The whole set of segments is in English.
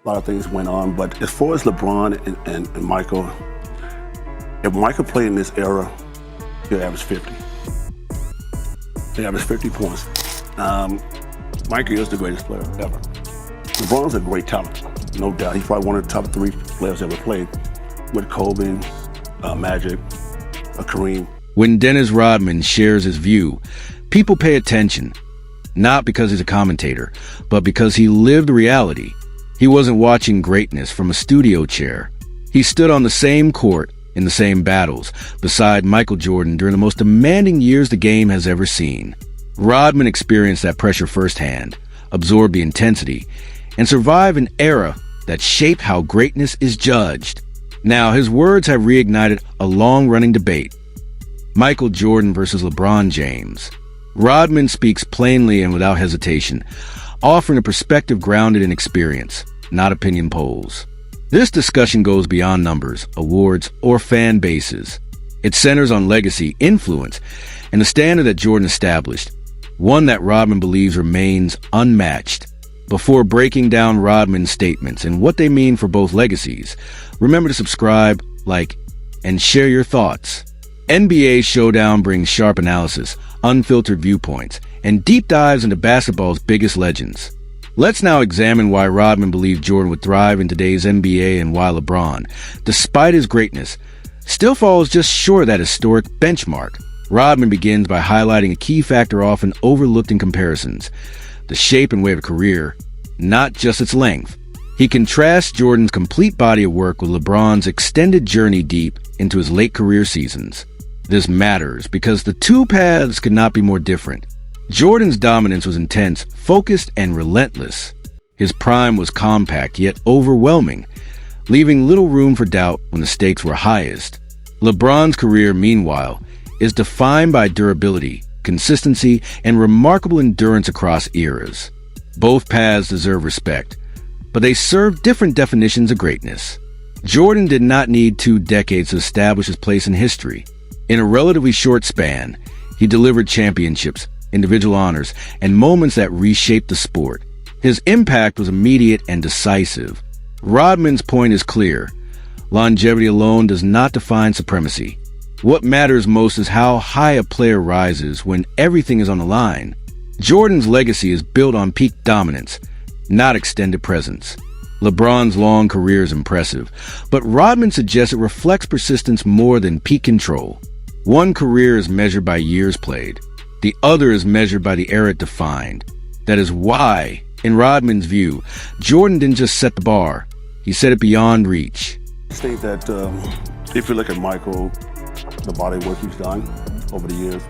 A lot of things went on, but as far as LeBron and Michael, if Michael played in this era, he'll average 50. He averaged 50 points. Michael is the greatest player ever. LeBron's a great talent, no doubt. He's probably one of the top 3 players ever played with Kobe, Magic, Kareem. When Dennis Rodman shares his view, people pay attention, not because he's a commentator, but because he lived the reality. He wasn't watching greatness from a studio chair. He stood on the same court in the same battles beside Michael Jordan during the most demanding years the game has ever seen. Rodman experienced that pressure firsthand, absorbed the intensity, and survived an era that shaped how greatness is judged. Now, his words have reignited a long-running debate. Michael Jordan versus LeBron James. Rodman speaks plainly and without hesitation, offering a perspective grounded in experience, not opinion polls. This discussion goes beyond numbers, awards, or fan bases. It centers on legacy, influence, and the standard that Jordan established, one that Rodman believes remains unmatched. Before breaking down Rodman's statements and what they mean for both legacies, remember to subscribe, like, and share your thoughts. NBA Showdown brings sharp analysis, unfiltered viewpoints, and deep dives into basketball's biggest legends. Let's now examine why Rodman believed Jordan would thrive in today's NBA and why LeBron, despite his greatness, still falls just short of that historic benchmark. Rodman begins by highlighting a key factor often overlooked in comparisons: the shape and weight of a career, not just its length. He contrasts Jordan's complete body of work with LeBron's extended journey deep into his late career seasons. This matters because the two paths could not be more different. Jordan's dominance was intense, focused, and relentless. His prime was compact yet overwhelming, leaving little room for doubt when the stakes were highest. LeBron's career, meanwhile, is defined by durability, consistency, and remarkable endurance across eras. Both paths deserve respect, but they serve different definitions of greatness. Jordan did not need 2 decades to establish his place in history. In a relatively short span, he delivered championships, individual honors, and moments that reshaped the sport. His impact was immediate and decisive. Rodman's point is clear. Longevity alone does not define supremacy. What matters most is how high a player rises when everything is on the line. Jordan's legacy is built on peak dominance, not extended presence. LeBron's long career is impressive, but Rodman suggests it reflects persistence more than peak control. One career is measured by years played. The other is measured by the era it defined. That is why, in Rodman's view, Jordan didn't just set the bar, he set it beyond reach. I think that if you look at Michael, the body of work he's done over the years,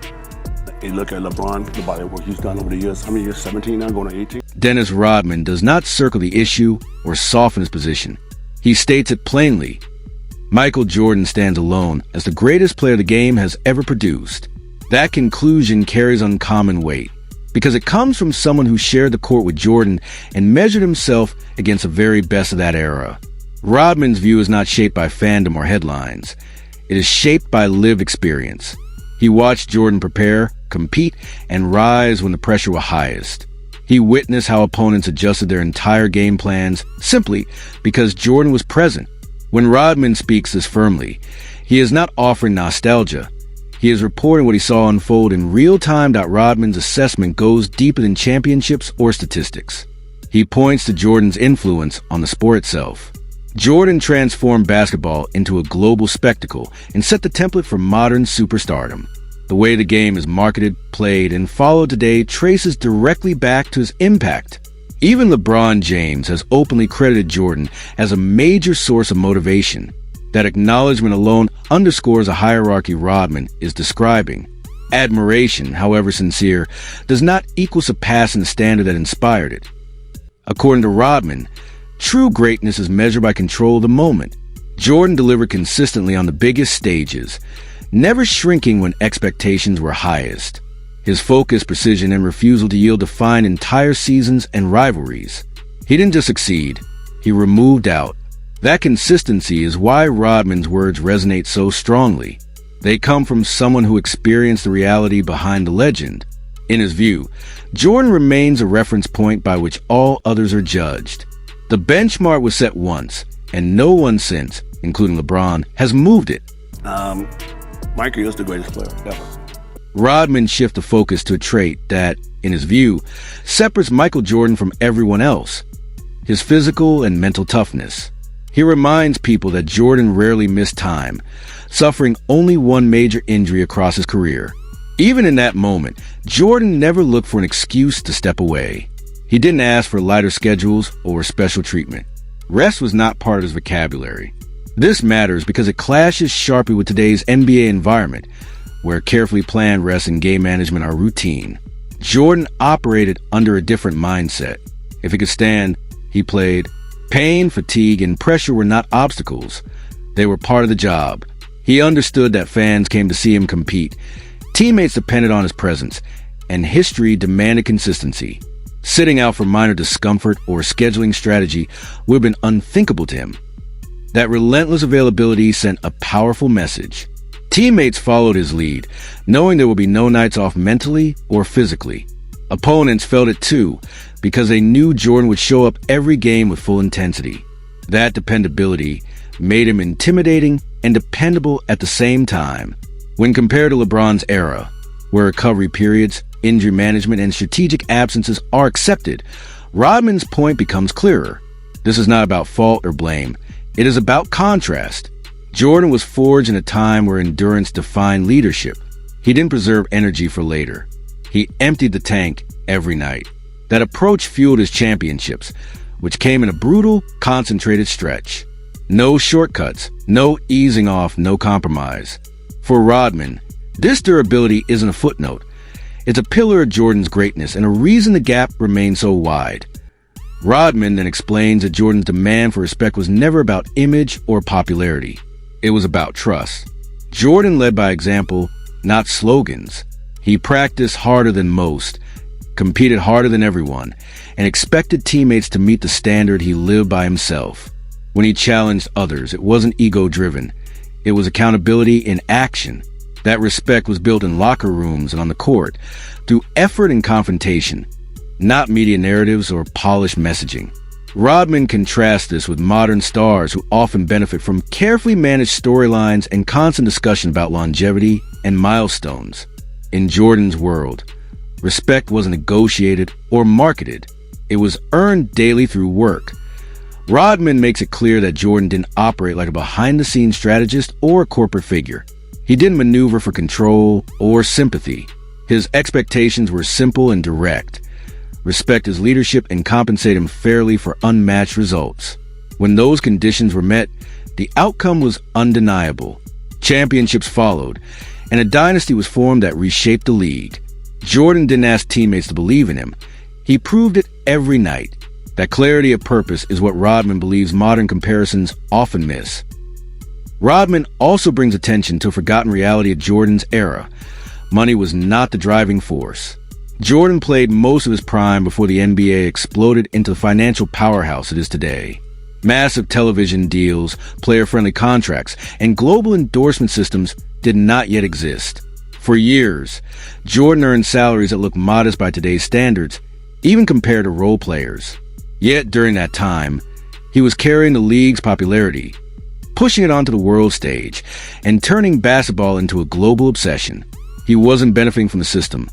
you look at LeBron, the body of work he's done over the years. How many years? 17 now, going to 18? Dennis Rodman does not circle the issue or soften his position. He states it plainly. Michael Jordan stands alone as the greatest player the game has ever produced. That conclusion carries uncommon weight because it comes from someone who shared the court with Jordan and measured himself against the very best of that era. Rodman's view is not shaped by fandom or headlines. It is shaped by lived experience. He watched Jordan prepare, compete, and rise when the pressure was highest. He witnessed how opponents adjusted their entire game plans simply because Jordan was present. When Rodman speaks this firmly, he is not offering nostalgia. He is reporting what he saw unfold in real time. Rodman's assessment goes deeper than championships or statistics. He points to Jordan's influence on the sport itself. Jordan transformed basketball into a global spectacle and set the template for modern superstardom. The way the game is marketed, played, and followed today traces directly back to his impact. Even LeBron James has openly credited Jordan as a major source of motivation. That acknowledgement alone underscores a hierarchy Rodman is describing. Admiration, however sincere, does not equal surpassing the standard that inspired it. According to Rodman, true greatness is measured by control of the moment. Jordan delivered consistently on the biggest stages, never shrinking when expectations were highest. His focus, precision, and refusal to yield defined entire seasons and rivalries. He didn't just succeed, he removed doubt. That consistency is why Rodman's words resonate so strongly. They come from someone who experienced the reality behind the legend. In his view, Jordan remains a reference point by which all others are judged. The benchmark was set once, and no one since, including LeBron, has moved it. Michael is the greatest player ever. Rodman shifted the focus to a trait that, in his view, separates Michael Jordan from everyone else: his physical and mental toughness. He reminds people that Jordan rarely missed time, suffering only one major injury across his career. Even in that moment, Jordan never looked for an excuse to step away. He didn't ask for lighter schedules or special treatment. Rest was not part of his vocabulary. This matters because it clashes sharply with today's NBA environment, where carefully planned rest and game management are routine. Jordan operated under a different mindset. If he could stand, he played. Pain, fatigue, and pressure were not obstacles. They were part of the job. He understood that fans came to see him compete. Teammates depended on his presence, and history demanded consistency. Sitting out for minor discomfort or scheduling strategy would have been unthinkable to him. That relentless availability sent a powerful message. Teammates followed his lead, knowing there would be no nights off mentally or physically. Opponents felt it too, because they knew Jordan would show up every game with full intensity. That dependability made him intimidating and dependable at the same time. When compared to LeBron's era, where recovery periods, injury management, and strategic absences are accepted, Rodman's point becomes clearer. This is not about fault or blame. It is about contrast. Jordan was forged in a time where endurance defined leadership. He didn't preserve energy for later. He emptied the tank every night. That approach fueled his championships, which came in a brutal, concentrated stretch. No shortcuts, no easing off, no compromise. For Rodman, this durability isn't a footnote. It's a pillar of Jordan's greatness and a reason the gap remained so wide. Rodman then explains that Jordan's demand for respect was never about image or popularity. It was about trust. Jordan led by example, not slogans. He practiced harder than most, competed harder than everyone, and expected teammates to meet the standard he lived by himself. When he challenged others, it wasn't ego-driven. It was accountability in action. That respect was built in locker rooms and on the court, through effort and confrontation, not media narratives or polished messaging. Rodman contrasts this with modern stars who often benefit from carefully managed storylines and constant discussion about longevity and milestones. In Jordan's world, respect wasn't negotiated or marketed. It was earned daily through work. Rodman makes it clear that Jordan didn't operate like a behind-the-scenes strategist or a corporate figure. He didn't maneuver for control or sympathy. His expectations were simple and direct. Respect his leadership and compensate him fairly for unmatched results. When those conditions were met, the outcome was undeniable. Championships followed, and a dynasty was formed that reshaped the league. Jordan didn't ask teammates to believe in him. He proved it every night. That clarity of purpose is what Rodman believes modern comparisons often miss. Rodman also brings attention to a forgotten reality of Jordan's era. Money was not the driving force. Jordan played most of his prime before the NBA exploded into the financial powerhouse it is today. Massive television deals, player-friendly contracts, and global endorsement systems did not yet exist. For years, Jordan earned salaries that looked modest by today's standards, even compared to role players. Yet during that time, he was carrying the league's popularity, pushing it onto the world stage, and turning basketball into a global obsession. He wasn't benefiting from the system.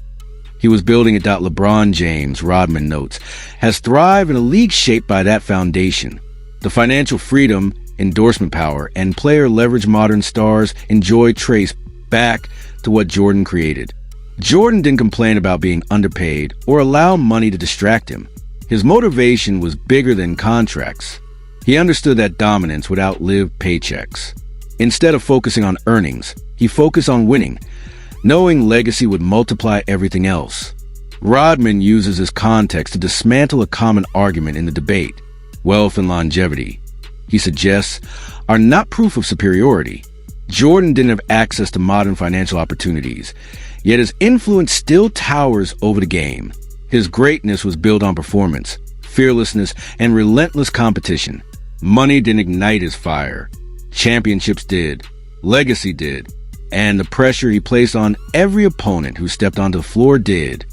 He was building it. LeBron James, Rodman notes, has thrived in a league shaped by that foundation. The financial freedom, endorsement power, and player leverage modern stars enjoy trace back to what Jordan created. Jordan didn't complain about being underpaid or allow money to distract him. His motivation was bigger than contracts. He understood that dominance would outlive paychecks. Instead of focusing on earnings, he focused on winning, knowing legacy would multiply everything else. Rodman uses this context to dismantle a common argument in the debate. Wealth and longevity, he suggests, are not proof of superiority. Jordan didn't have access to modern financial opportunities, yet his influence still towers over the game. His greatness was built on performance, fearlessness, and relentless competition. Money didn't ignite his fire. Championships did. Legacy did. And the pressure he placed on every opponent who stepped onto the floor did.